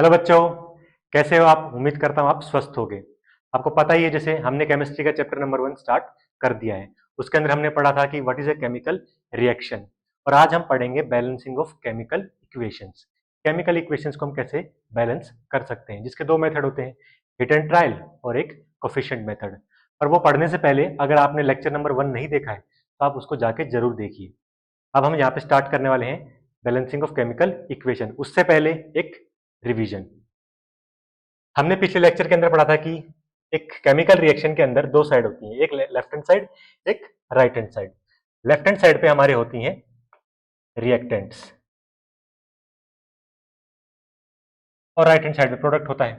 Hello बच्चों, कैसे हो आप? उम्मीद करता हूँ आप स्वस्थ होगे। आपको पता ही है, जैसे हमने केमिस्ट्री का चैप्टर नंबर 1 स्टार्ट कर दिया है। उसके अंदर हमने पढ़ा था कि what is a chemical reaction, और आज हम पढ़ेंगे balancing of chemical equations. Chemical equations को हम कैसे बैलेंस कर सकते हैं, जिसके दो मेथड होते हैं, हिट एंड ट्रायल और एक कोफिशिएंट मेथड। और वो पढ़ने से पहले अगर आपने लेक्चर नंबर 1 नहीं देखा है तो आप उसको जाके जरूर देखिए। अब हम यहाँ पे स्टार्ट करने वाले हैं बैलेंसिंग ऑफ केमिकल इक्वेशन। उससे पहले एक रिवीजन। हमने पिछले लेक्चर के अंदर पढ़ा था कि एक केमिकल रिएक्शन के अंदर दो साइड होती हैं, एक लेफ्ट हैंड साइड, एक right hand side. Left hand side पे हमारे होती हैं रिएक्टेंट्स और राइट हैंड साइड पे प्रोडक्ट होता है।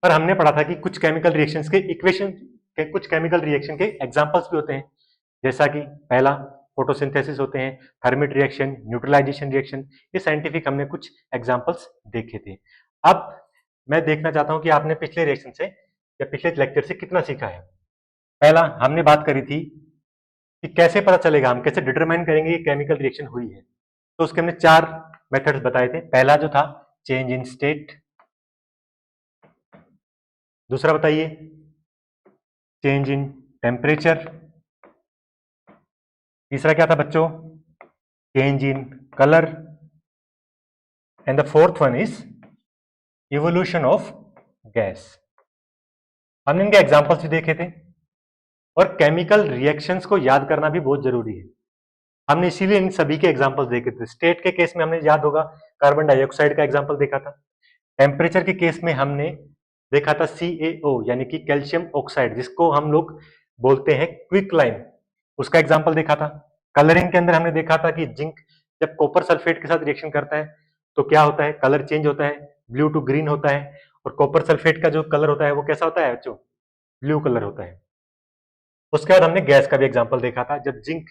पर हमने पढ़ा था कि कुछ केमिकल रिएक्शंस के इक्वेशन के, कुछ केमिकल रिएक्शन के एग्जांपल्स भी होते हैं, जैसा कि पहला फोटोसिंथेसिस होते हैं, थर्मिट रिएक्शन, न्यूट्रलाइजेशन रिएक्शन। ये साइंटिफिक हमने कुछ एग्जांपल्स देखे थे। अब मैं देखना चाहता हूं कि आपने पिछले रिएक्शन से या पिछले लेक्चर से कितना सीखा है। पहला हमने बात करी थी कि कैसे पता चलेगा, हम कैसे डिटरमाइन करेंगे कि केमिकल रिएक्शन हुई है। तो उसके हमने 4 मेथड्स बताए थे। पहला जो था चेंज इन स्टेट, दूसरा बताइए चेंज इन टेम्परेचर, तीसरा क्या था बच्चों, change in colour, and the fourth one is evolution of gas. हमने इनके एग्जांपल्स भी देखे थे। और केमिकल रिएक्शंस को याद करना भी बहुत जरूरी है। हमने इसीलिए इन सभी के एग्जांपल्स देखे थे। स्टेट के केस में हमने, याद होगा, कार्बन डाइऑक्साइड का एग्जांपल देखा था। टेम्परेचर के केस में हमने देखा था CaO यानी कि कैल्शियम ऑक्साइड, जिसको हम लोग बोलते हैं क्विक लाइम, उसका एग्जांपल देखा था। कलरिंग के अंदर हमने देखा था कि जिंक जब कॉपर सल्फेट के साथ रिएक्शन करता है तो क्या होता है, कलर चेंज होता है, ब्लू टू ग्रीन होता है। और कॉपर सल्फेट का जो कलर होता है वो कैसा होता है बच्चों, ब्लू कलर होता है। उसके बाद हमने गैस का भी एग्जांपल देखा था, जब जिंक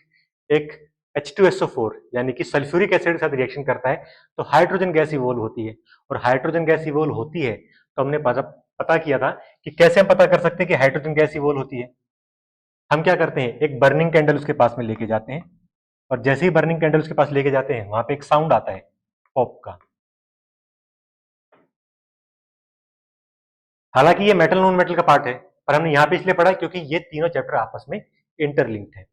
एक H2SO4 यानी कि सल्फ्यूरिक एसिड के साथ रिएक्शन करता है तो हाइड्रोजन गैस इवोल्व होती है। और हाइड्रोजन गैस इवोल्व होती है तो हमने पता किया था कि कैसे हम पता कर सकते हैं कि हाइड्रोजन गैस इवोल्व होती है। हम क्या करते हैं, एक बर्निंग कैंडल उसके पास में लेके जाते हैं, और जैसे ही बर्निंग कैंडल उसके पास लेके जाते हैं वहां पे एक साउंड आता है पॉप का। हालांकि ये मेटल नॉन मेटल का पार्ट है, पर हमने यहाँ पे इसलिए पढ़ा क्योंकि ये तीनों चैप्टर आपस में इंटरलिंक्ड है।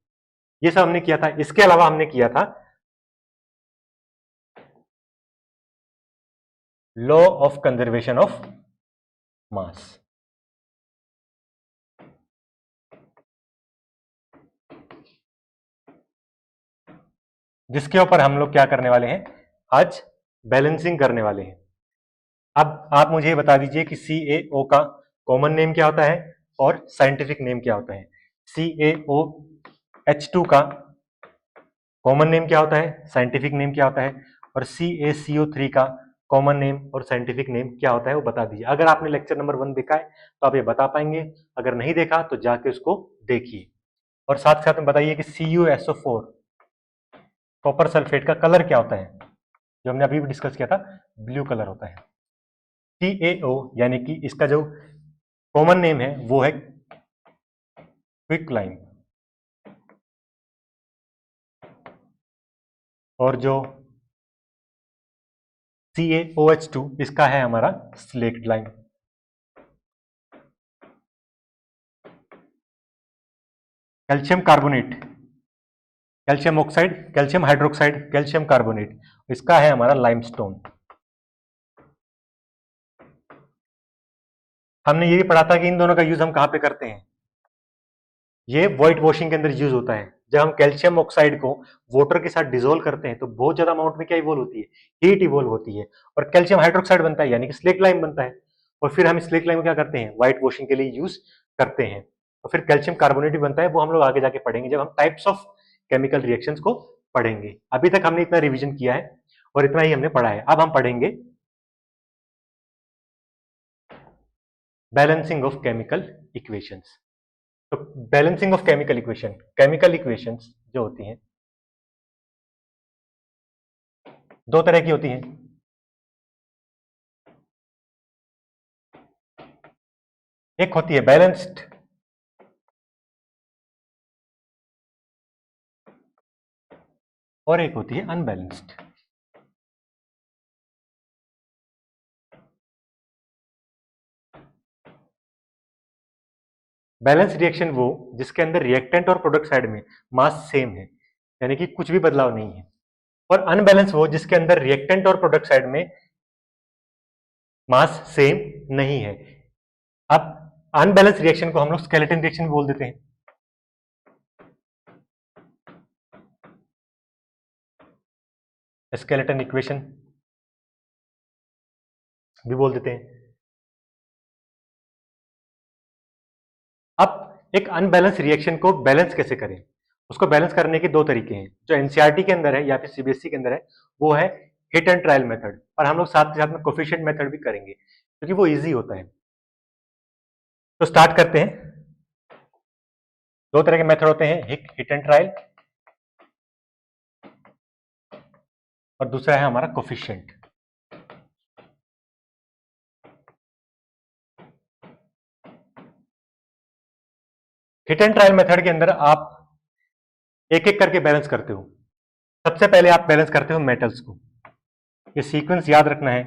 ये सब हमने किया था। इसके अलावा हमने किया था law of conservation of mass. जिसके ऊपर हम लोग क्या करने वाले हैं, आज बैलेंसिंग करने वाले हैं। अब आप मुझे ये बता दीजिए कि CaO का कॉमन नेम क्या होता है और साइंटिफिक नेम क्या होता है। CaOH2 का कॉमन नेम क्या होता है, साइंटिफिक नेम क्या होता है, और CaCO3 का कॉमन नेम और साइंटिफिक नेम क्या होता है वो बता दीजिए। अगर आपने लेक्चर नंबर 1 देखा है तो आप ये बता पाएंगे, अगर नहीं देखा तो जाके उसको देखिए। और साथ साथ में बताइए कि CuSO4 कॉपर सल्फेट का कलर क्या होता है, जो हमने अभी भी डिस्कस किया था, ब्लू कलर होता है। CaO यानी कि इसका जो कॉमन नेम है वो है क्विक लाइम, और जो CaOH2 इसका है हमारा slaked lime. Calcium carbonate, calcium oxide, calcium hydroxide, calcium carbonate, इसका है हमारा लाइमस्टोन। हमने ये भी पढ़ा था कि इन दोनों का यूज हम कहां पे करते हैं, ये व्हाइट वॉशिंग के अंदर यूज होता है। जब हम कैल्शियम ऑक्साइड को वाटर के साथ डिसोल्व करते हैं तो बहुत ज्यादा अमाउंट में क्या इवोल्व होती है, हीट इवोल्व होती है, और कैल्शियम हाइड्रोक्साइड बनता है यानी कि स्लेक लाइम बनता है। और फिर हम स्लेक लाइम को क्या करते हैं, व्हाइट वॉशिंग के लिए यूज करते हैं। और फिर कैल्शियम कार्बोनेट भी बनता है, वो हम लोग आगे जाके पढ़ेंगे जब हम टाइप्स ऑफ केमिकल रिएक्शंस को पढ़ेंगे। अभी तक हमने इतना रिविजन किया है और इतना ही हमने पढ़ा है। अब हम पढ़ेंगे बैलेंसिंग ऑफ केमिकल इक्वेशंस। तो balancing of chemical equation, chemical equations जो होती हैं दो तरह की होती हैं। एक होती है बैलेंस्ड और एक होती है अनबैलेंस्ड। बैलेंस रिएक्शन वो जिसके अंदर रिएक्टेंट और प्रोडक्ट साइड में मास सेम है, यानी कि कुछ भी बदलाव नहीं है। और अनबैलेंस वो जिसके अंदर रिएक्टेंट और प्रोडक्ट साइड में मास सेम नहीं है। अब अनबैलेंस रिएक्शन को हम लोग स्केलेटन रिएक्शन बोल देते हैं। स्केलेटन इक्वेशन भी बोल देते हैं। अब एक अनबैलेंस रिएक्शन को बैलेंस कैसे करें, उसको बैलेंस करने के दो तरीके हैं। जो एनसीईआरटी के अंदर है या फिर सीबीएसई के अंदर है वो है हिट एंड ट्रायल मेथड, और हम लोग साथ के साथ में कोफिशिएंट मेथड भी करेंगे क्योंकि वो इजी होता है। तो स्टार्ट करते हैं। दो तरह के मेथड होते हैं, हिट एंड ट्रायल और दूसरा है हमारा coefficient. Hit and trial method के अंदर आप एक एक करके बैलेंस करते हो। सबसे पहले आप बैलेंस करते हो मेटल्स को, ये सीक्वेंस याद रखना है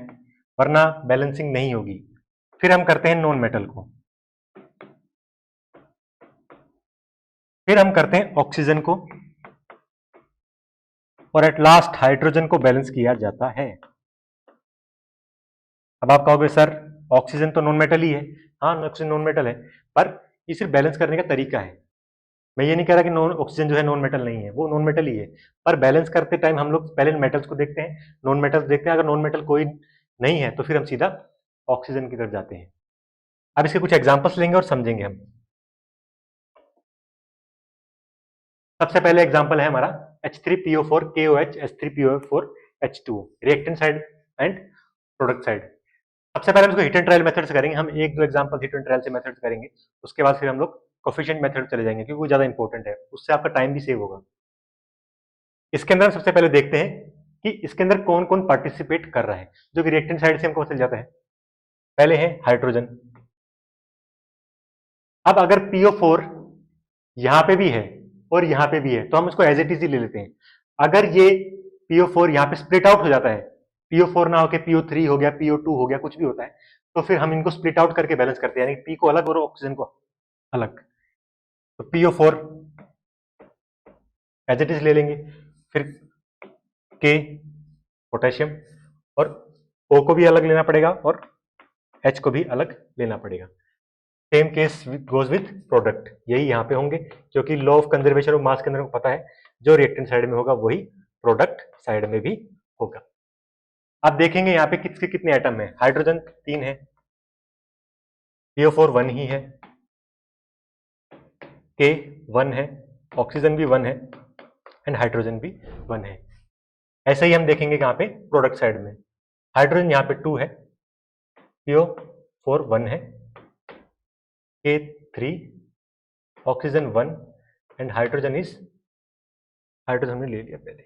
वरना बैलेंसिंग नहीं होगी। फिर हम करते हैं नॉन मेटल को, फिर हम करते हैं ऑक्सीजन को, और एट लास्ट हाइड्रोजन को बैलेंस किया जाता है। अब आप कहोगे सर ऑक्सीजन तो नॉन मेटल ही है। हाँ, ऑक्सीजन नॉन मेटल है, पर ये सिर्फ बैलेंस करने का तरीका है। मैं ये नहीं कह रहा कि नॉन ऑक्सीजन जो है नॉन मेटल नहीं है, वो नॉन मेटल ही है, पर बैलेंस करते टाइम हम लोग पहले मेटल्स को देखते हैं, नॉन मेटल्स देखते हैं। अगर नॉन मेटल कोई नहीं है तो फिर हम सीधा ऑक्सीजन की तरफ जाते हैं। अब इसके कुछ एग्जांपल्स लेंगे और समझेंगे हम। सबसे पहले एग्जांपल है हमारा H3PO4 KOH H3PO4 H2 reactant side and product side. सबसे पहले हम इसको हिट एंड ट्रायल मेथड से करेंगे। हम एक दो एग्जांपल हिट एंड ट्रायल से मेथड करेंगे, उसके बाद फिर हम लोग कोफिशिएंट मेथड चले जाएंगे क्योंकि वो ज्यादा इंपॉर्टेंट है, उससे आपका टाइम भी सेव होगा। इसके अंदर हम सबसे पहले देखते हैं कि इसके अंदर कौन कौन पार्टिसिपेट कर रहा है, जो कि रिएक्टेंट साइड से हमको चल जाता है। पहले है हाइड्रोजन। अब अगर PO4 यहां पे भी है और यहां पे भी है तो हम इसको एज इट इज ही ले लेते हैं। अगर ये PO4 यहां पे स्प्लिट आउट हो जाता है, PO4 ना होकर PO3 हो गया, PO2 हो गया, कुछ भी होता है, तो फिर हम इनको स्प्लिट आउट करके बैलेंस करते हैं, यानी P को अलग और ऑक्सीजन को अलग। तो PO4 एज इट इज ले लेंगे, फिर K पोटेशियम, और O को भी अलग लेना पड़ेगा और H को भी अलग लेना पड़ेगा। Same case goes with product, यही यहाँ पे होंगे क्योंकि law of conservation of mass के अंदर पता है जो रिएक्टेंट साइड में होगा वही प्रोडक्ट साइड में भी होगा। आप देखेंगे यहाँ पे किसके कितने एटम है। हाइड्रोजन 3 है, PO4 1 ही है, K 1 है, ऑक्सीजन भी 1 है एंड हाइड्रोजन भी 1 है। ऐसे ही हम देखेंगे यहाँ पे प्रोडक्ट साइड में हाइड्रोजन यहाँ पे 2 है, PO4 1 है, K 3, ऑक्सीजन 1 एंड हाइड्रोजन हमने ले लिया पहले,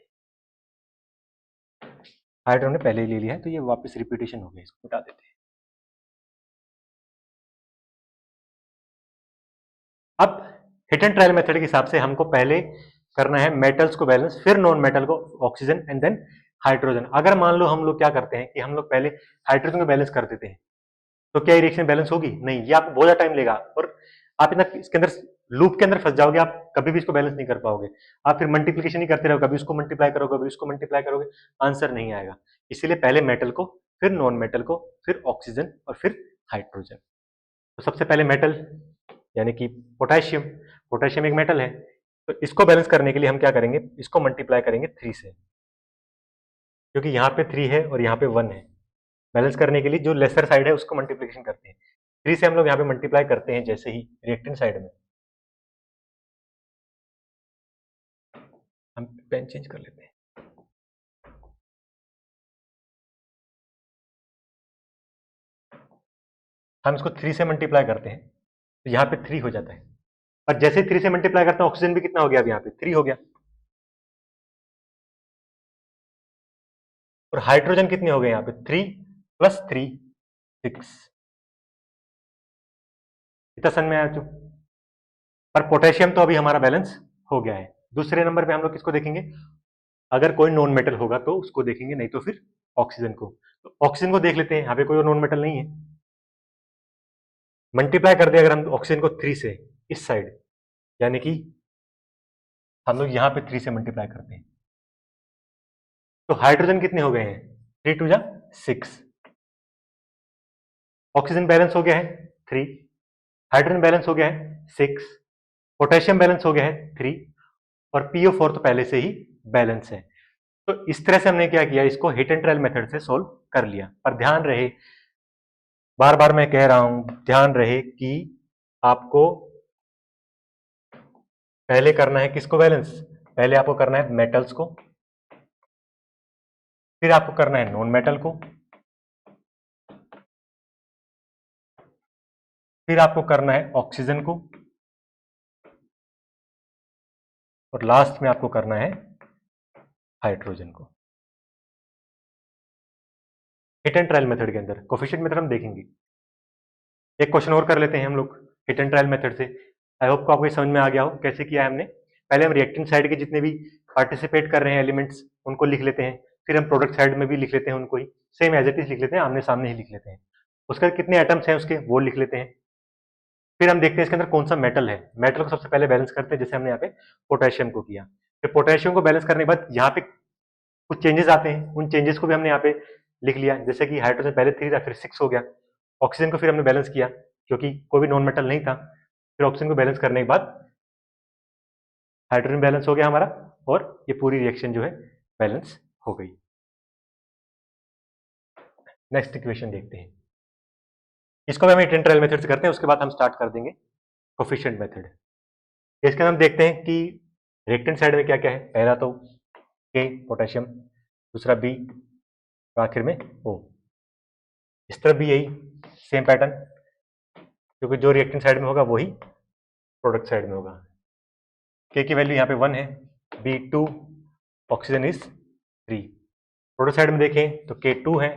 हाइड्रोजन ने पहले ही ले लिया है तो ये वापस रिपीटेशन हो गया, इसको हटा देते हैं। अब हिट एंड ट्रायल मेथड के हिसाब से हमको पहले करना है मेटल्स को बैलेंस, फिर नॉन मेटल को ऑक्सीजन एंड देन हाइड्रोजन। अगर मान लो हम लोग क्या करते हैं कि हम लोग पहले हाइड्रोजन को बैलेंस कर देते हैं तो क्या ये रिएक्शन बैलेंस होगी? नहीं, ये आपको बहुत ज्यादा टाइम लेगा और आप इतना इसके अंदर लूप के अंदर फंस जाओगे, आप कभी भी इसको बैलेंस नहीं कर पाओगे। आप फिर मल्टीप्लिकेशन ही करते रहो, कभी उसको मल्टीप्लाई करो कभी उसको मल्टीप्लाई करोगे, आंसर नहीं आएगा। इसीलिए पहले मेटल को, फिर नॉन मेटल को, फिर ऑक्सीजन और फिर हाइड्रोजन। तो सबसे पहले मेटल यानी कि पोटेशियम, पोटेशियम एक मेटल है, तो इसको बैलेंस करने के लिए हम क्या करेंगे, इसको मल्टीप्लाई करेंगे 3 से, क्योंकि यहाँ पे 3 है और यहाँ पे 1 है। बैलेंस करने के लिए जो लेसर साइड है उसको मल्टीप्लिकेशन करते हैं 3 से, हम लोग यहाँ पे मल्टीप्लाई करते हैं जैसे ही रिएक्टेंट साइड में। हम पेन चेंज कर लेते हैं। हम इसको 3 से मल्टीप्लाई करते हैं तो यहाँ पे 3 हो जाता है, और जैसे 3 से मल्टीप्लाई करते हैं ऑक्सीजन भी कितना हो गया, अब यहाँ पे 3 हो गया, और हाइड्रोजन कितने हो गए यहाँ पे 3 + 3 6। इतना समझ में आया जो? पर पोटेशियम तो अभी हमारा बैलेंस हो गया है। दूसरे नंबर पे हम लोग किसको देखेंगे, अगर कोई नॉन मेटल होगा तो उसको देखेंगे, नहीं तो फिर ऑक्सीजन को। तो ऑक्सीजन को देख लेते हैं, यहाँ पे कोई नॉन मेटल नहीं है। मल्टीप्लाई कर दिया अगर हम ऑक्सीजन को 3 से इस साइड, यानी कि हम लोग यहाँ पे 3 से मल्टीप्लाई करते हैं, तो हाइड्रोजन कितने हो गए हैं, 3 2 जा 6। ऑक्सीजन बैलेंस हो गया है 3, हाइड्रोजन बैलेंस हो गया है 6, पोटेशियम बैलेंस हो गया है 3, और PO4 तो पहले से ही बैलेंस है। तो इस तरह से हमने क्या किया, इसको हिट एंड ट्रायल मेथड से सोल्व कर लिया। पर ध्यान रहे, बार बार मैं कह रहा हूं, ध्यान रहे कि आपको पहले करना है किसको बैलेंस, पहले आपको करना है मेटल्स को, फिर आपको करना है नॉन मेटल को, फिर आपको करना है ऑक्सीजन को, और लास्ट में आपको करना है हाइड्रोजन को। हिट एंड ट्रायल मेथड के अंदर कोफिशिएंट मेथड हम देखेंगे। एक क्वेश्चन और कर लेते हैं हम लोग हिट एंड ट्रायल मेथड से। आई होप को आपको समझ में आ गया हो कैसे किया है हमने। पहले हम रिएक्टेंट साइड के जितने भी पार्टिसिपेट कर रहे हैं एलिमेंट्स उनको लिख लेते हैं, फिर हम प्रोडक्ट साइड में भी लिख लेते हैं उनको ही, सेम एज इट इज लिख लेते हैं, आमने सामने ही लिख लेते हैं। उसका कितने एटम्स हैं उसके वो लिख लेते हैं। फिर हम देखते हैं इसके अंदर कौन सा मेटल है। मेटल को सबसे पहले बैलेंस करते हैं, जैसे हमने यहाँ पे पोटेशियम को किया। फिर पोटेशियम को बैलेंस करने के बाद यहाँ पे कुछ चेंजेस आते हैं, उन चेंजेस को भी हमने यहाँ पे लिख लिया। जैसे कि हाइड्रोजन पहले 3 था, फिर 6 हो गया। ऑक्सीजन को फिर हमने बैलेंस किया क्योंकि कोई भी नॉन मेटल नहीं था। फिर ऑक्सीजन को बैलेंस करने के बाद हाइड्रोजन बैलेंस हो गया हमारा, और ये पूरी रिएक्शन जो है बैलेंस हो गई। नेक्स्ट इक्वेशन देखते हैं, इसको भी हम हिट एंड ट्रायल मेथड से करते हैं, उसके बाद हम स्टार्ट कर देंगे कोफिशिएंट मेथड। इसके हम देखते हैं कि रिएक्टेंट साइड में क्या क्या है। पहला तो के पोटेशियम, दूसरा बी, आखिर में ओ। इस तरफ भी यही सेम पैटर्न, क्योंकि जो रिएक्टेंट साइड में होगा वही प्रोडक्ट साइड में होगा। के की वैल्यू यहाँ पे 1 है, B 2, oxygen is 3। Product side में देखें तो के 2 है,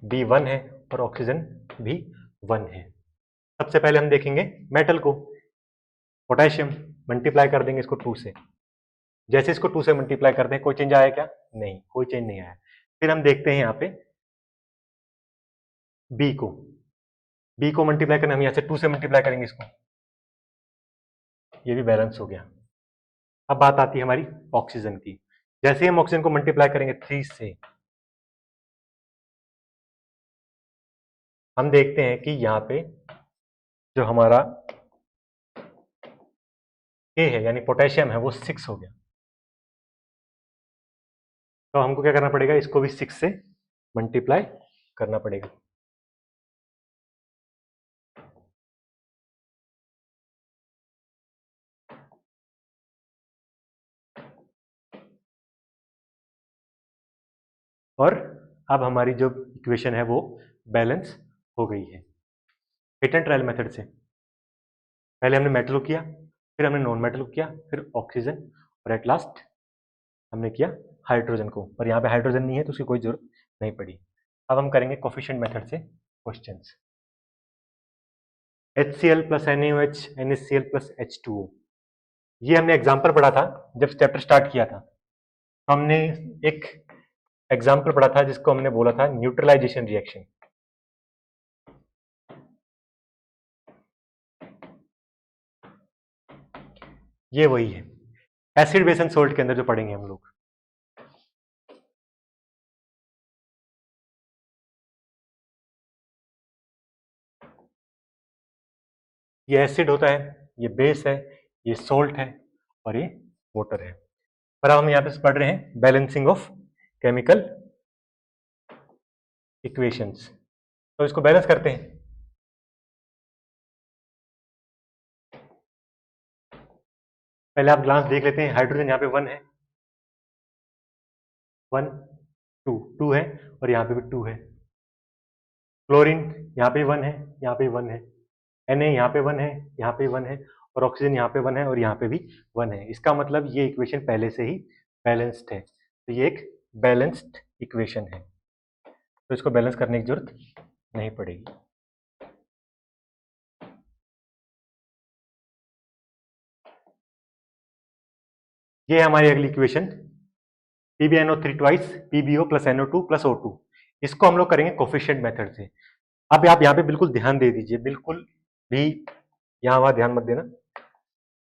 बी 1 है, और ऑक्सीजन भी 1 है। सबसे पहले हम देखेंगे मेटल को, पोटेशियम मल्टीप्लाई कर देंगे इसको 2 से। जैसे इसको 2 से मल्टीप्लाई करते हैं, कोई चेंज आया क्या, नहीं, कोई चेंज नहीं आया। फिर हम देखते हैं यहाँ पे बी को मल्टीप्लाई करना, हम यहाँ से 2 से मल्टीप्लाई करेंगे इसको, ये भी बैलेंस हो गया। अब बात आती है हमारी ऑक्सीजन की। जैसे हम ऑक्सीजन को मल्टीप्लाई करेंगे 3 से, हम देखते हैं कि यहाँ पे जो हमारा के है यानी पोटेशियम है वो 6 हो गया। तो हमको क्या करना पड़ेगा, इसको भी 6 से मल्टीप्लाई करना पड़ेगा। और अब हमारी जो इक्वेशन है वो बैलेंस हो गई है हिट एंड ट्रायल मेथड से। पहले हमने मेटल को किया, फिर हमने नॉन मेटल को किया, फिर ऑक्सीजन, और एट लास्ट हमने किया हाइड्रोजन को। पर यहाँ पे हाइड्रोजन नहीं है तो उसकी कोई जरूरत नहीं पड़ी। अब हम करेंगे कोफिशिएंट मेथड से questions. HCl plus NaOH NaCl plus H2O, ये हमने एग्जाम्पल पढ़ा था जब चैप्टर स्टार्ट किया था। हमने एक एग्जाम्पल पढ़ा था जिसको हमने बोला था न्यूट्रलाइजेशन रिएक्शन। ये वही है एसिड बेस एंड सोल्ट के अंदर जो पढ़ेंगे हम लोग। ये एसिड होता है, ये बेस है, ये सोल्ट है, और ये वाटर है। पर अब हम यहाँ पे पढ़ रहे हैं बैलेंसिंग ऑफ केमिकल इक्वेशंस। तो इसको बैलेंस करते हैं। पहले आप ग्लांस देख लेते हैं, हाइड्रोजन यहाँ पे 1 है, 1 2 2 है, और यहाँ पे भी 2 है। क्लोरीन यहाँ पे 1 है, यहाँ पे 1 है, Na यहाँ पे 1 है, यहाँ पे 1 है, और ऑक्सीजन यहाँ पे 1 है, और यहाँ पे भी 1 है। इसका मतलब ये इक्वेशन पहले से ही बैलेंस्ड है, तो ये एक बैलेंस्ड इक्वेशन है, तो इसको बैलेंस करने की जरूरत नहीं पड़ेगी। ये है हमारी अगली equation PbNO3 twice PbO plus NO2 plus O2। इसको हम लोग करेंगे कोफिशिएंट मेथड से। अब आप यहाँ पे बिल्कुल ध्यान दे दीजिए, बिल्कुल भी यहाँ वहां ध्यान मत देना।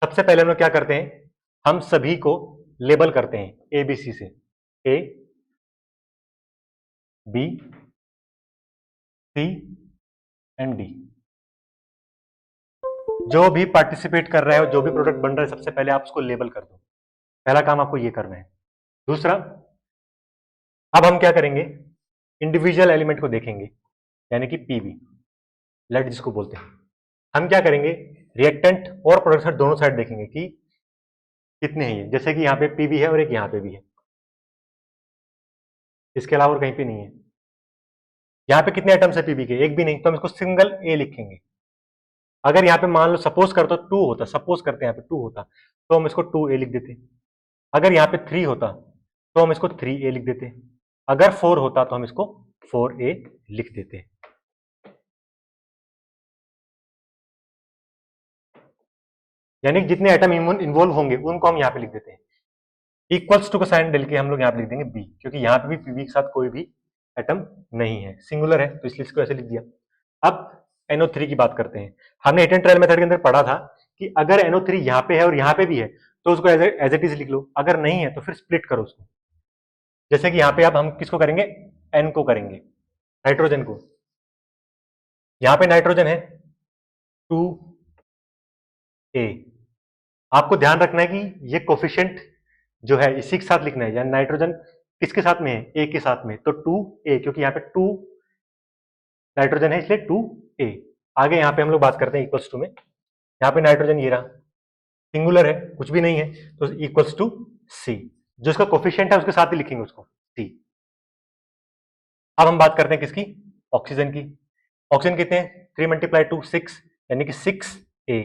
सबसे पहले हम लोग क्या करते हैं, हम सभी को लेबल करते हैं ABC से, A, B, C and D। जो भी पार्टिसिपेट कर रहा है और जो भी प्रोडक्ट बन रहा है, सबसे पहले आप उसको लेबल कर दो। पहला काम आपको ये करना है। दूसरा, अब हम क्या करेंगे, इंडिविजुअल एलिमेंट को देखेंगे, यानी कि PB, लेट जिसको बोलते हैं। हम क्या करेंगे, रिएक्टेंट और प्रोडक्ट साइड दोनों साइड देखेंगे कि कितने हैं ये। जैसे कि यहाँ पे PB है और एक यहाँ पे भी है, इसके अलावा और कहीं पे नहीं है। यहाँ पे कितने आइटम्स है PB के, एक भी नहीं, तो हम इसको सिंगल A लिखेंगे। अगर यहाँ पे मान लो सपोज करते 2 होता, सपोज करते हैं यहाँ पे 2 होता, तो हम इसको 2A लिख देते। अगर यहाँ पे 3 होता तो हम इसको 3A लिख देते। अगर 4 होता तो हम इसको 4A लिख देते। यानी जितने आइटम इन्वॉल्व होंगे उनको हम यहाँ पे लिख देते हैं। इक्वल्स टू का साइन डाल के हम लोग यहाँ पे लिख देंगे B, क्योंकि यहाँ पे भी PB के साथ कोई भी एटम नहीं है, सिंगुलर है, तो इसलिए इसको ऐसे लिख दिया। अब NO3 की बात करते हैं। हमने हिट एंड ट्रायल मेथड के अंदर पढ़ा था कि अगर NO3 यहाँ पे है और यहाँ पे भी है तो उसको एज इट इज लिख लो, अगर नहीं है तो फिर स्प्लिट करो उसको। जैसे कि यहाँ पे अब हम किसको करेंगे, N को करेंगे, नाइट्रोजन को। यहाँ पे नाइट्रोजन है 2A। आपको ध्यान रखना है कि ये कोफिशिएंट जो है इसी के साथ लिखना है, यानी नाइट्रोजन किसके साथ में है, A के साथ में, तो 2A, क्योंकि यहाँ पे 2 नाइट्रोजन है इसलिए 2A। आगे यहाँ पे हम लोग बात करते हैं इक्वल्स टू में। यहाँ पे नाइट्रोजन ये रहा, सिंगुलर है, कुछ भी नहीं है, तो इक्वल्स टू C। जो इसका कोफिशिएंट है उसके साथ ही लिखेंगे उसको, C। अब हम बात करते हैं किसकी, ऑक्सीजन की। ऑक्सीजन कितने हैं, 3 मल्टीप्लाई 2 6, यानी कि 6A।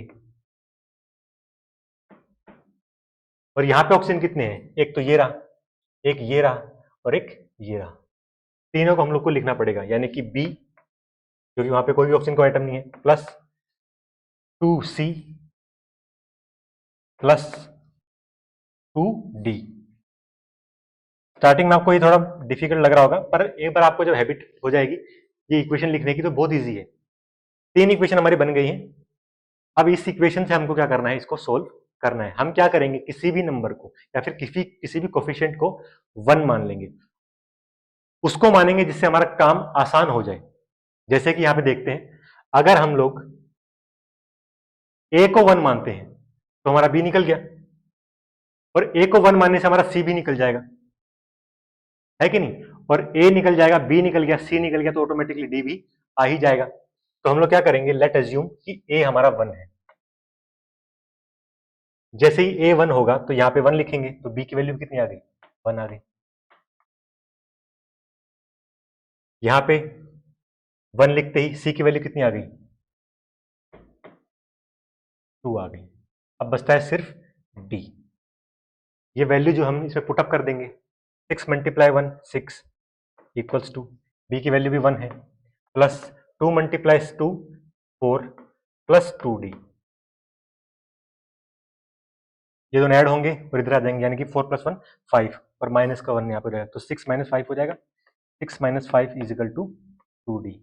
और यहाँ पे ऑक्सीजन कितने हैं, एक तो ये रहा, एक ये रहा और एक ये रहा। तीनों को हम लोग को लिखना पड़ेगा, यानी कि B, क्योंकि वहां पे कोई भी ऑक्सीजन का आइटम नहीं है, plus 2C plus 2D। Starting में आपको ये थोड़ा डिफिकल्ट लग रहा होगा, पर एक बार आपको जब हैबिट हो जाएगी ये इक्वेशन लिखने की तो बहुत इजी है। 3 इक्वेशन हमारी बन गई हैं। अब इस इक्वेशन से हमको क्या करना है, इसको सोल्व करना है। हम क्या करेंगे, किसी भी नंबर को या फिर किसी भी कोफिशिएंट को 1 मान लेंगे, उसको मानेंगे जिससे हमारा काम आसान हो जाए। जैसे कि यहां पे देखते हैं, अगर हम लोग A को 1 मानते हैं तो हमारा B निकल गया, और A को 1 मानने से हमारा C भी निकल जाएगा, है कि नहीं। और A निकल जाएगा, B निकल गया, C निकल गया, तो ऑटोमेटिकली D भी आ ही जाएगा। तो हम लोग क्या करेंगे, लेट अज्यूम कि A हमारा 1 है। जैसे ही A 1 होगा तो यहाँ पे 1 लिखेंगे, तो B की वैल्यू कितनी आ गई, 1 आ गई। यहाँ पे 1 लिखते ही C की वैल्यू कितनी आ गई, 2 आ गई। अब बचता है सिर्फ D। ये वैल्यू जो हम इसमें पुटअप कर देंगे, 6 मल्टीप्लाई 1 6 इक्वल्स टू, B की वैल्यू भी 1 है, प्लस 2 मल्टीप्लाइज 2 4 प्लस 2D। ये दोनों ऐड होंगे और इधर आ जाएंगे, यानी कि 4 + 1 5 और माइनस का 1 यहाँ पे रहेगा, तो 6 - 5 हो जाएगा। 6 - 5 इज इक्वल टू 2D।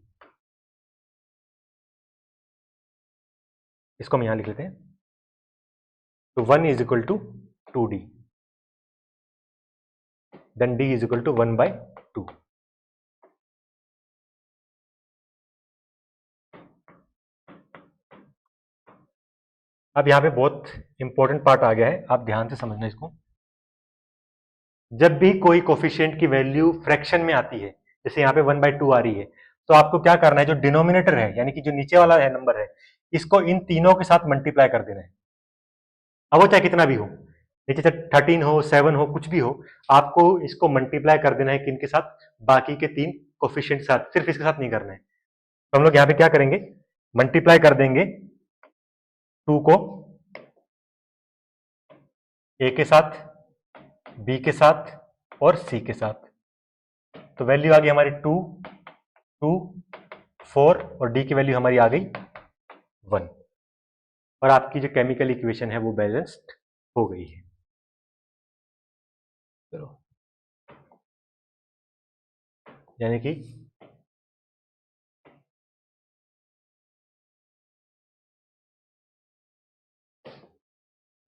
इसको हम यहाँ लिख लेते हैं, तो 1 is equal to 2D, then D is equal to 1/2। अब यहाँ पे बहुत इंपॉर्टेंट पार्ट आ गया है, आप ध्यान से समझना इसको। जब भी कोई कोफिशिएंट की वैल्यू फ्रैक्शन में आती है, जैसे यहाँ पे 1/2 आ रही है, तो आपको क्या करना है, जो डिनोमिनेटर है यानी कि जो नीचे वाला है नंबर है, इसको इन तीनों के साथ मल्टीप्लाई कर देना है। अब वो चाहे कितना भी हो, नीचे चाहे 13 हो 7 हो कुछ भी हो, आपको इसको मल्टीप्लाई कर देना है किन के साथ, बाकी के 3 कोफिशिएंट के साथ, सिर्फ इसके साथ नहीं करना है। तो हम लोग यहाँ पे क्या करेंगे, मल्टीप्लाई कर देंगे 2 को A के साथ, B के साथ और C के साथ, तो वैल्यू आ गई हमारी 2 2 4 और D की वैल्यू हमारी आ गई 1, और आपकी जो केमिकल इक्वेशन है वो बैलेंस्ड हो गई है। चलो यानी कि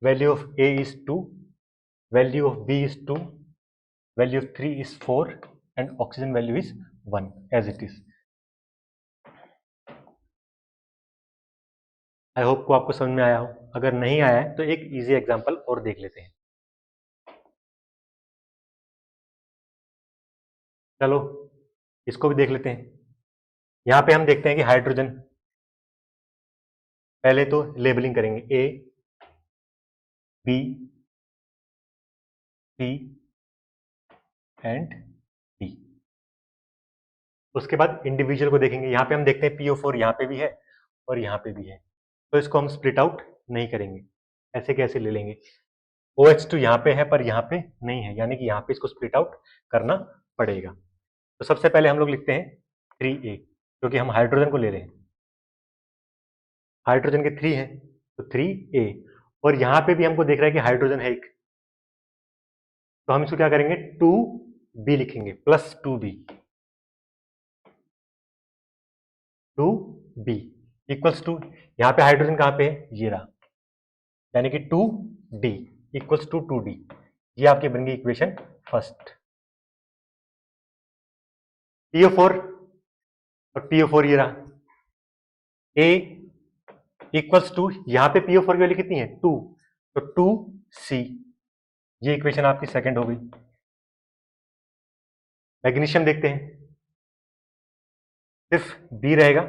value of A is 2, value of B is 2, value of 3 is 4 and oxygen value is 1 as it is. I hope को आपको समझ में आया हो. अगर नहीं आया है तो एक इजी एग्जांपल और देख लेते हैं. चलो इसको भी देख लेते हैं. यहां पे हम देखते हैं कि हाइड्रोजन, पहले तो लेबलिंग करेंगे ए, बी, सी एंड डी. उसके बाद इंडिविजुअल को देखेंगे. यहां पे हम देखते हैं PO4 यहां पे भी है और यहां पे भी है, तो इसको हम स्प्लिट आउट नहीं करेंगे. ऐसे कैसे ले लेंगे? OH2 यहां पे है पर यहां पे नहीं है, यानी कि यहां पे इसको स्प्लिट आउट करना पड़ेगा. तो सबसे पहले हम लोग लिखते हैं 3A, क्योंकि हम हाइड्रोजन को ले रहे हैं. हाइड्रोजन के 3 है तो 3A, और यहां पे भी हमको देख रहा है कि हाइड्रोजन है एक, तो हम इसको क्या करेंगे 2B लिखेंगे plus 2B. 2B equals to, यहां पे हाइड्रोजन कहां पे है? ये रहा, यानी कि 2D इक्वल्स टू 2D. ये आपकी बन गई इक्वेशन फर्स्ट. PO4 और PO4 ये रहा. A इक्वल्स टू, यहां पे PO4 की वैल्यू कितनी है? 2, तो 2C. ये इक्वेशन आपकी सेकंड हो गई. मैग्नीशियम देखते हैं, सिर्फ B रहेगा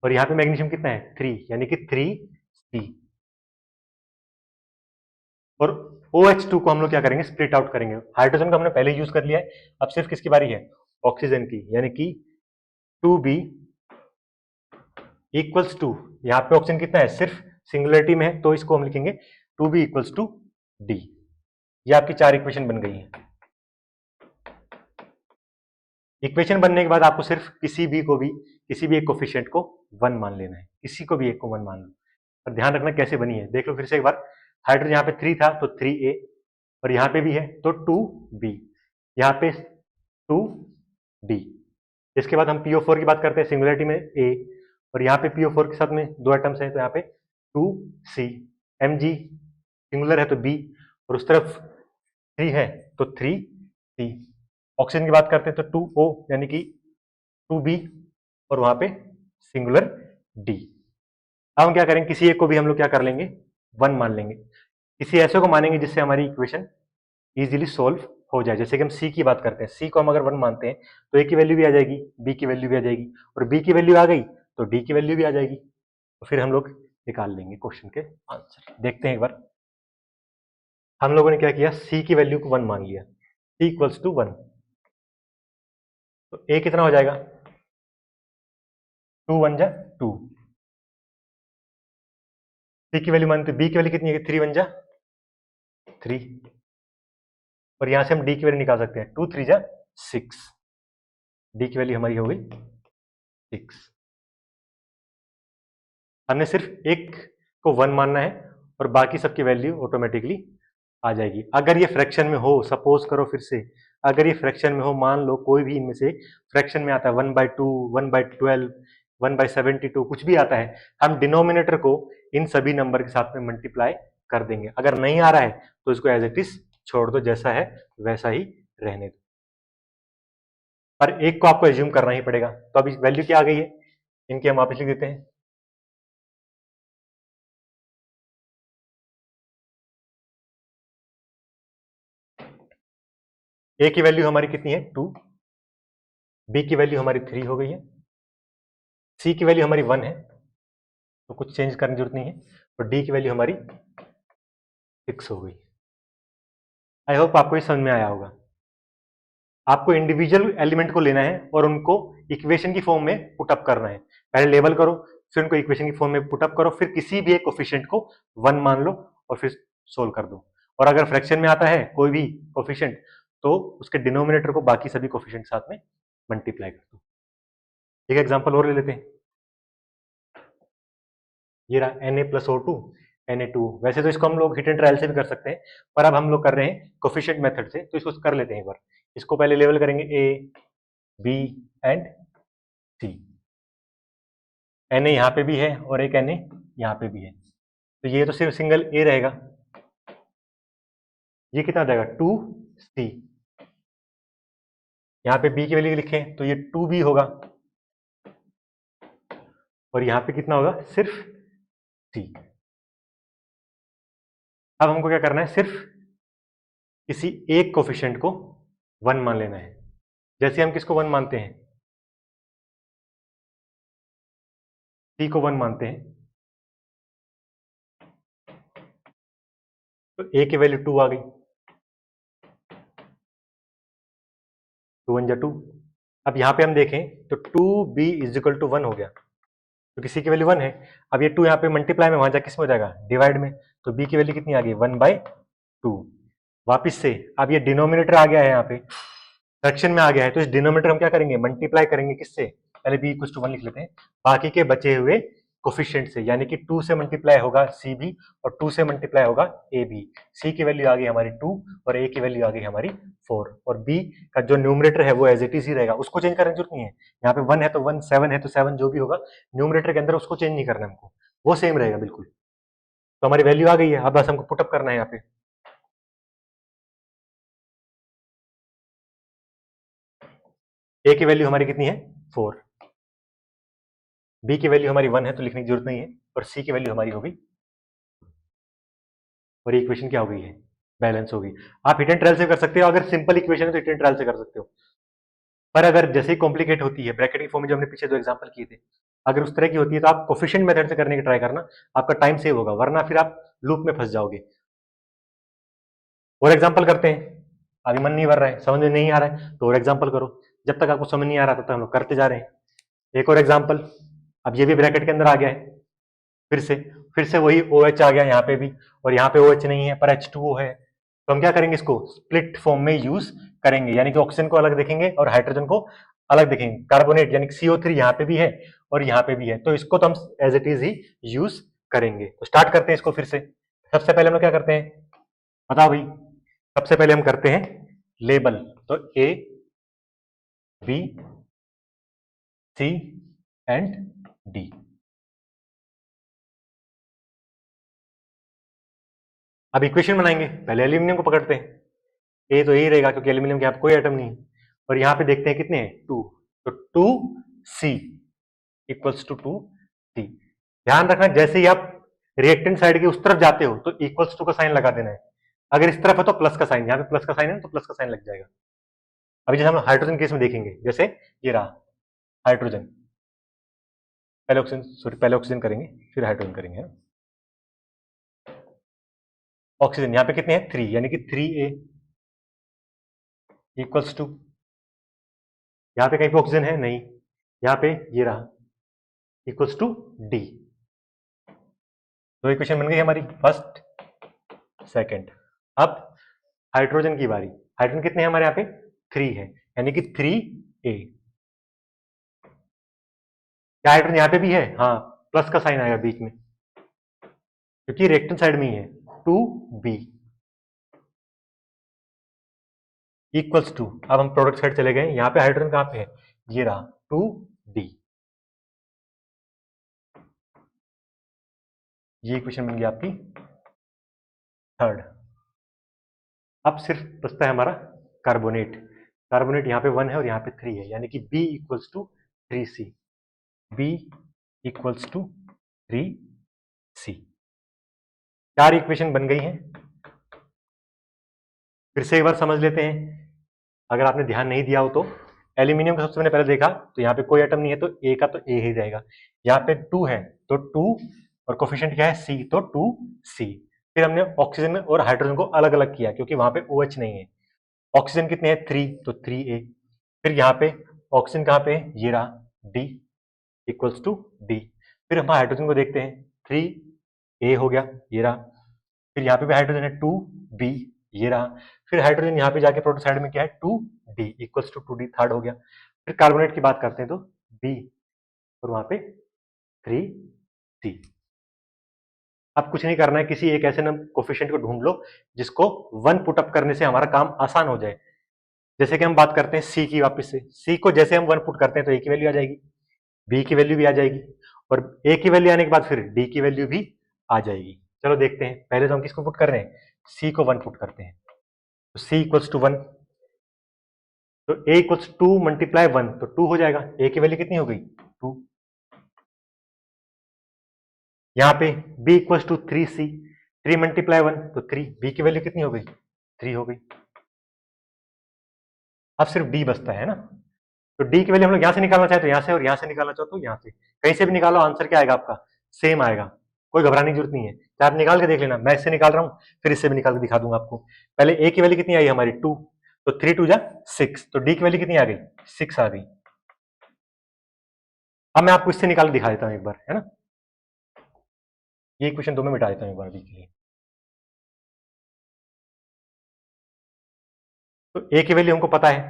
और यहां पे मैग्नीशियम कितना है? 3, यानी कि 3C. और OH2 को हम लोग क्या करेंगे? स्प्लिट आउट करेंगे. हाइड्रोजन को हमने पहले यूज कर लिया है, अब सिर्फ किसकी बारी है? ऑक्सीजन की, यानी कि 2B इक्वल्स टू, यहां पे ऑक्सीजन कितना है? सिर्फ सिंगुलरिटी में है, तो इसको हम लिखेंगे 2B इक्वल्स टू D. ये आपकी 4 इक्वेशन बन गई है. इक्वेशन बनने के बाद आपको सिर्फ किसी भी एक कोफिशिएंट को 1 मान लेना है. किसी को भी एक को 1 मान लो. और ध्यान रखना कैसे बनी है, देख लो फिर से एक बार. हाइड्रोजन यहाँ पे 3 था तो 3A, और यहाँ पे भी है तो 2B, यहाँ पे 2D. इसके बाद हम PO4 की बात करते हैं, सिंगुलरिटी में A, और यहाँ पे PO4 के साथ में 2 एटम्स हैं तो यहाँ पे 2C. Mg सिंगुलर है तो B, और उस तरफ 3 है तो 3C. ऑक्सीजन की बात करते हैं तो 2O, यानी कि 2B, और वहां पे सिंगुलर D. अब हम क्या करेंगे? किसी एक को भी हम लोग क्या कर लेंगे? 1 मान लेंगे. किसी ऐसे को मानेंगे जिससे हमारी इक्वेशन इजीली सोल्व हो जाए. जैसे कि हम C की बात करते हैं, C को हम अगर 1 मानते हैं तो A की वैल्यू भी आ जाएगी, B की वैल्यू भी आ जाएगी, और B की वैल्यू आ गई तो D की वैल्यू भी आ जाएगी. तो फिर हम लोग निकाल लेंगे क्वेश्चन के आंसर. देखते हैं एक बार. हम लोगों ने क्या किया? C की वैल्यू को 1 मान लिया, C इक्वल्स टू 1, तो A कितना हो जाएगा? 2 1 जा 2. C की वैल्यू मानते, B की वैल्यू कितनी है? 3 1 जा 3, और यहां से हम D की वैल्यू निकाल सकते हैं. 2 3 जा 6, D की वैल्यू हमारी हो गई 6. हमने सिर्फ एक को 1 मानना है और बाकी सबकी वैल्यू ऑटोमेटिकली आ जाएगी. अगर ये फ्रैक्शन में हो, सपोज करो फिर से, अगर ये फ्रैक्शन में हो, मान लो कोई भी इनमें से फ्रैक्शन में आता है 1/2, 1/12, 1/72, कुछ भी आता है, हम डिनोमिनेटर को इन सभी नंबर के साथ में मल्टीप्लाई कर देंगे. अगर नहीं आ रहा है तो इसको एज इट इज छोड़ दो, जैसा है वैसा ही रहने दो. पर एक को आपको एज्यूम करना ही पड़ेगा. तो अभी वैल्यू क्या आ गई है इनकी, हम वापस लिख देते हैं. ए की वैल्यू हमारी कितनी है? 2. बी की वैल्यू हमारी 3 हो गई है. सी की वैल्यू हमारी 1 है, तो कुछ चेंज करने की जरूरत नहीं है. और डी की वैल्यू हमारी 6 हो गई. आई होप आपको ये समझ में आया होगा. आपको इंडिविजुअल एलिमेंट को लेना है और उनको इक्वेशन की फॉर्म में पुटअप करना है. पहले लेबल करो, फिर उनको इक्वेशन की फॉर्म में पुटअप करो, फिर किसी भी एक कोफिशिएंट को 1 मान लो और फिर सोल्व कर दो. और अगर फ्रैक्शन में आता है कोई भी कोफिशिएंट तो उसके डिनोमिनेटर को बाकी सभी कोफिशिएंट के साथ में मल्टीप्लाई कर दो. एक एग्जांपल और ले लेते हैं. ये रहा Na+O2 Na2O. वैसे तो इसको हम लोग हिट एंड ट्रायल से भी कर सकते हैं, पर अब हम लोग कर रहे हैं कोफिशिएंट मेथड से, तो इसको कर लेते हैं एक बार. इसको पहले लेवल करेंगे A, B and C. Na यहाँ पे भी है और एक Na यहाँ पे भी है, तो ये तो सिर्फ सिंगल ए रहेगा। ये कितना हो जाएगा 2C। यहाँ पे बी की वैल्यू लिखें तो ये 2B होगा, और यहाँ पे कितना होगा सिर्फ C। अब हमको क्या करना है, सिर्फ किसी एक कोफिशिएंट को 1 मान लेना है। जैसे हम किसको 1 मानते हैं, C को 1 मानते हैं, तो A की वैल्यू 2 आ गई, 2 1 जा 2। अब यहाँ पे हम देखें तो 2B इज इक्वल टू 1 हो गया, तो किसी की वैल्यू 1 है। अब ये 2 यहाँ पे मल्टीप्लाई में वहां जा किस में हो जाएगा, डिवाइड में, तो B की वैल्यू कितनी आ गई 1/2। वापिस से अब ये डिनोमिनेटर आ गया है, यहाँ पे फ्रैक्शन में आ गया है, तो इस डिनोमिनेटर हम क्या करेंगे, मल्टीप्लाई करेंगे किससे, पहले b इक्वल टू 1 लिख लेते हैं, बाकी के बचे हुए कोफिशिएंट से, यानी कि 2 से मल्टीप्लाई होगा CB और 2 से मल्टीप्लाई होगा AB। C की वैल्यू आ गई हमारी 2 और A की वैल्यू आ गई हमारी 4, और B का जो न्यूमरेटर है वो एज इट इज ही रहेगा, उसको चेंज करने की जरूरत नहीं है। यहाँ पे 1 है तो 1, 7 है तो 7, जो भी होगा न्यूमरेटर के अंदर उसको चेंज नहीं करना हमको, वो सेम रहेगा बिल्कुल। तो हमारी वैल्यू आ गई है, अब बस हमको पुटअप करना है यहाँ पे। A की वैल्यू हमारी कितनी है 4, B की वैल्यू हमारी 1 है तो लिखने की जरूरत नहीं है, और C की वैल्यू हमारी होगी, और ये इक्वेशन क्या हो गई है, बैलेंस होगी। आप हिट एंड ट्रायल से कर सकते हो, अगर सिंपल इक्वेशन है तो हिट एंड ट्रायल से कर सकते हो, पर अगर जैसे ही कॉम्प्लिकेट होती है, ब्रैकेट की फॉर्म में जो हमने पीछे दो एग्जांपल किए थे, अगर उस तरह की होती है तो आप कोफिशिएंट मेथड से करने की ट्राई करना, आपका टाइम सेव होगा, वरना फिर आप लूप में फंस जाओगे। और एग्जाम्पल करते हैं, अभी मन नहीं भर रहा है, समझ में नहीं आ रहा है, तो और एग्जाम्पल करो, जब तक आपको समझ नहीं आ रहा तब तक हम लोग करते जा रहे हैं। एक और एग्जाम्पल, अब ये भी ब्रैकेट के अंदर आ गया है, फिर से वही OH आ गया यहाँ पे भी, और यहाँ पे OH नहीं है पर H2O है, तो हम क्या करेंगे, इसको स्प्लिट फॉर्म में यूज करेंगे, यानी कि ऑक्सीजन को अलग देखेंगे और हाइड्रोजन को अलग देखेंगे। कार्बोनेट यानी कि CO3 यहाँ पे भी है और यहाँ पे भी है, तो इसको तो हम एज इट इज ही यूज करेंगे। तो स्टार्ट करते हैं इसको फिर से। सबसे पहले हम लोग क्या करते हैं, बताओ भाई, सबसे पहले हम करते हैं लेबल, तो A, B, C and D। अब इक्वेशन बनाएंगे, पहले एल्यूमिनियम को पकड़ते हैं, ए तो यही रहेगा क्योंकि एल्यूमिनियम के यहाँ पे कोई एटम नहीं है, और यहाँ पे देखते हैं कितने हैं 2, तो 2C इक्वल्स टू 2C। ध्यान रखना जैसे ही आप रिएक्टेंट साइड की उस तरफ जाते हो तो इक्वल्स टू का साइन लगा देना है, अगर इस तरफ है तो प्लस का साइन, यहाँ पे प्लस का साइन है तो प्लस का साइन लग जाएगा। अभी जैसे हम हाइड्रोजन केस में देखेंगे, जैसे ये रहा हाइड्रोजन, पहले ऑक्सीजन, सॉरी पहले ऑक्सीजन करेंगे फिर हाइड्रोजन करेंगे। ऑक्सीजन यहाँ पे कितने हैं 3, यानी कि 3A इक्वल्स टू, यहाँ पे कहीं पे ऑक्सीजन है नहीं, यहाँ पे ये रहा इक्वल्स टू D। तो इक्वेशन बन गई हमारी फर्स्ट सेकंड। अब हाइड्रोजन की बारी, हाइड्रोजन कितने हैं हमारे यहाँ पे 3 है, यानी कि 3A। क्या हाइड्रोजन यहाँ पे भी है, हाँ प्लस का साइन आएगा बीच में क्योंकि रिएक्टेंट साइड में ही है, 2B इक्वल्स टू, अब हम प्रोडक्ट साइड चले गए, यहाँ पे हाइड्रोजन कहाँ पे है, ये रहा 2D। ये इक्वेशन बन गई आपकी थर्ड। अब सिर्फ बचता है हमारा कार्बोनेट, कार्बोनेट यहाँ पे 1 है और यहाँ पे 3 है, यानी कि B equals to 3C, B equals to 3C। 4 equation बन गई हैं। फिर से एक बार समझ लेते हैं, अगर आपने ध्यान नहीं दिया हो तो एल्यूमिनियम का सबसे मैंने पहले देखा तो यहाँ पे कोई एटम नहीं है, तो ए का तो ए ही जाएगा, यहाँ पे 2 है तो 2, और कोफिशिएंट क्या है C, तो 2C। फिर हमने ऑक्सीजन और हाइड्रोजन को अलग अलग किया क्योंकि वहां पे OH नहीं है। ऑक्सीजन कितने हैं 3, तो 3A। फिर यहाँ पे ऑक्सीजन कहाँ पे, ये रहा D इक्वल्स टू D। फिर हम हाइड्रोजन को देखते हैं, 3A हो गया, ये रहा। फिर यहाँ पे भी हाइड्रोजन है 2B, ये रहा। फिर हाइड्रोजन यहाँ पे जाके प्रोटो साइड में क्या है 2D equals to 2D, third हो गया। फिर कार्बोनेट की बात करते हैं तो B और वहां पे 3C। अब कुछ नहीं करना है, किसी एक ऐसे कोफिशिएंट को ढूंढ लो जिसको 1 पुटअप करने से हमारा काम आसान हो जाए। जैसे कि हम बात करते हैं सी की, वापस से सी को जैसे हम 1 पुट करते हैं तो ए की वैल्यू आ जाएगी, बी की वैल्यू भी आ जाएगी, और ए की वैल्यू आने के बाद फिर डी की वैल्यू भी आ जाएगी। चलो देखते हैं, पहले तो हम किसको पुट कर रहे हैं, सी को 1 पुट करते हैं, तो सी इक्वल्स टू 1, तो ए इक्वल्स 2 मल्टीप्लाई 1 तो 2 हो जाएगा, ए की वैल्यू कितनी हो गई 2। यहाँ पे b equals to 3c, 3 multiply 1 तो 3, b की वैल्यू कितनी हो गई 3 हो गई। अब सिर्फ d बचता है ना, तो d की वैल्यू हम लोग यहां से निकालना चाहे तो यहां से, और यहां से निकालना चाहो तो यहां से, कहीं से भी निकालो आंसर क्या आएगा आपका, सेम आएगा, कोई घबराने की जरूरत नहीं है। चाहे आप निकाल के देख लेना, मैं इससे निकाल रहा हूं, फिर इससे भी निकाल के दिखा दूंगा आपको। पहले a की वैल्यू कितनी आई हमारी 2, तो 3 2 जा 6, तो d की वैल्यू कितनी आ गई 6 आ गई। अब मैं आपको इससे निकाल के दिखा देता हूं एक बार, है ना, ये क्वेश्चन दो में मिटा देता हूं एक बार b के लिए। तो a की वैल्यू हमको पता है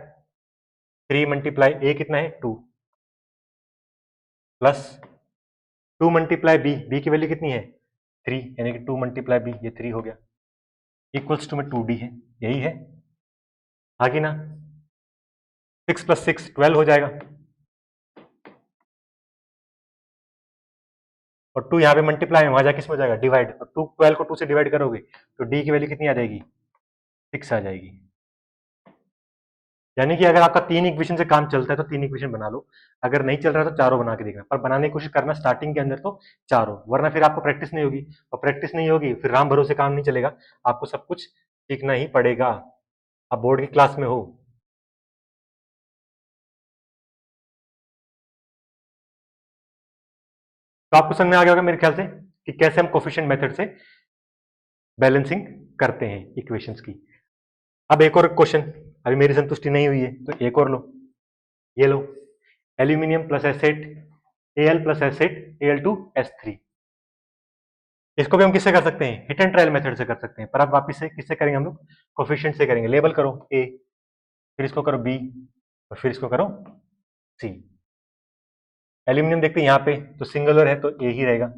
3 मल्टीप्लाई a कितना है 2, प्लस 2 मल्टीप्लाई b की वैल्यू कितनी है 3, यानी कि 2 मल्टीप्लाई b, ये 3 हो गया, इक्वल्स टू में 2d है, यही है आगे ना, 6 प्लस 6 12 हो जाएगा, और 2 यहाँ पे मल्टीप्लाई है, वहां जाके किसमें हो जाएगा डिवाइड, और 2 12 को 2 से डिवाइड करोगे तो d की वैल्यू कितनी आ जाएगी 6 आ जाएगी। यानी कि अगर आपका 3 इक्वेशन से काम चलता है तो 3 इक्वेशन बना लो, अगर नहीं चल रहा तो चारों बना के देखना, पर बनाने की कोशिश करना स्टार्टिंग के अंदर तो चारों, वरना फिर आपको प्रैक्टिस नहीं होगी, और प्रैक्टिस नहीं होगी फिर राम भरोसे काम नहीं चलेगा, आपको सब कुछ सीखना ही पड़ेगा। आप बोर्ड की क्लास में हो। तो आपको समझ में आ गया होगा मेरे ख्याल से कि कैसे हम कोफिशिएंट मेथड से बैलेंसिंग करते हैं इक्वेशंस की। अब एक और क्वेश्चन, अभी मेरी संतुष्टि नहीं हुई है तो एक और लो, ये लो, एल्यूमिनियम प्लस एसेट Al प्लस एसेट Al2S3, इसको भी हम किससे कर सकते हैं, हिट एंड ट्रायल मेथड से कर सकते हैं, पर अब वापिस से किससे करेंगे हम लोग, कोफिशिएंट से करेंगे। लेबल करो A, फिर इसको करो B, और फिर इसको करो C। एल्यूमिनियम देखते हैं यहाँ पे तो सिंगुलर है तो A ही रहेगा,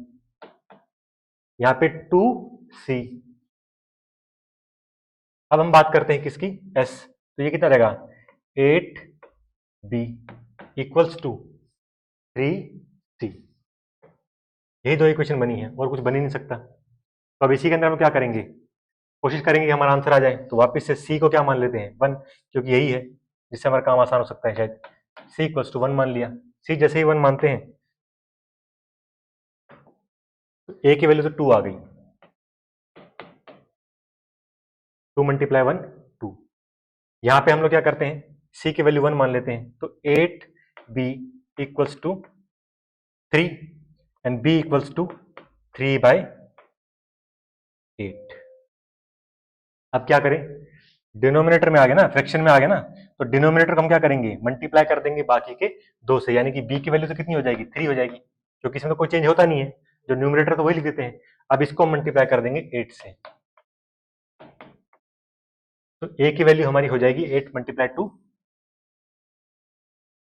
यहाँ पे 2C। अब हम बात करते हैं किसकी, S, तो ये कितना रहेगा 8B इक्वल्स टू 3C। यही दो इक्वेशन बनी है और कुछ बन ही नहीं सकता। तो अब इसी के अंदर हम क्या करेंगे, कोशिश करेंगे कि हमारा आंसर आ जाए, तो वापस से C को क्या मान लेते हैं 1, क्योंकि यही है जिससे हमारा काम आसान हो सकता है शायद। C इक्वल्स टू 1 मान लिया, C जैसे ही 1 मानते हैं तो A की वैल्यू तो 2 आ गई, 2 मल्टीप्लाई 1 2। यहां पे हम लोग क्या करते हैं, C की वैल्यू 1 मान लेते हैं, तो 8B equals to 3 and B equals to 3/8। अब क्या करें, डिनोमिनेटर में आ गया ना, फ्रैक्शन में आ गया ना, तो डिनोमिनेटर को हम क्या करेंगे, मल्टीप्लाई कर देंगे बाकी के 2 से, यानी कि B की वैल्यू तो कितनी हो जाएगी 3 हो जाएगी, क्योंकि इसमें तो कोई चेंज होता नहीं है, जो न्यूमरेटर तो वही लिख देते हैं। अब इसको मल्टीप्लाई कर देंगे 8 से, तो A की वैल्यू हमारी हो जाएगी 8 मल्टीप्लाई 2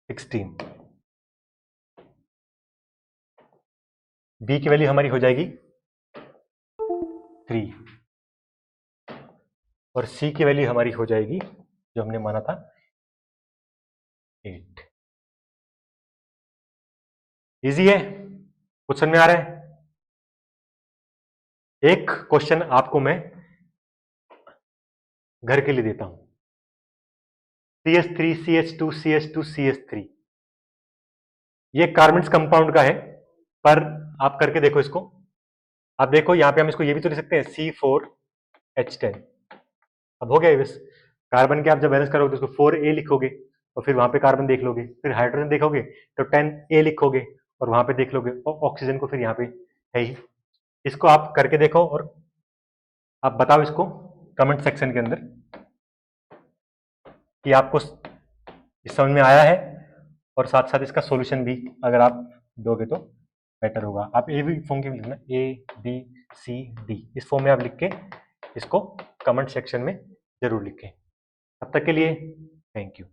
16, B की वैल्यू हमारी हो जाएगी 3, और C की वैल्यू हमारी हो जाएगी जो हमने माना था 8। इजी है, कुछ समझ में आ रहा है। एक क्वेश्चन आपको मैं घर के लिए देता हूं, CH3 CH2 CH2 CH3, ये कार्बन्स कंपाउंड का है, पर आप करके देखो इसको। आप देखो यहाँ पे हम इसको ये भी तो लिख सकते हैं C4H10। अब हो गया बस, कार्बन के आप जब बैलेंस करोगे तो उसको 4A लिखोगे, और फिर वहां पे कार्बन देख लोगे, फिर हाइड्रोजन देखोगे तो 10A लिखोगे, और वहां पे देख लोगे और ऑक्सीजन को फिर यहाँ पे है ही। इसको आप करके देखो और आप बताओ इसको कमेंट सेक्शन के अंदर कि आपको समझ में आया है, और साथ साथ इसका सॉल्यूशन भी अगर आप दोगे तो बेटर होगा। आप ए भी फॉर्म के लिखना, ABCD इस फॉर्म में आप लिख के इसको कमेंट सेक्शन में जरूर लिखें। तब तक के लिए थैंक यू।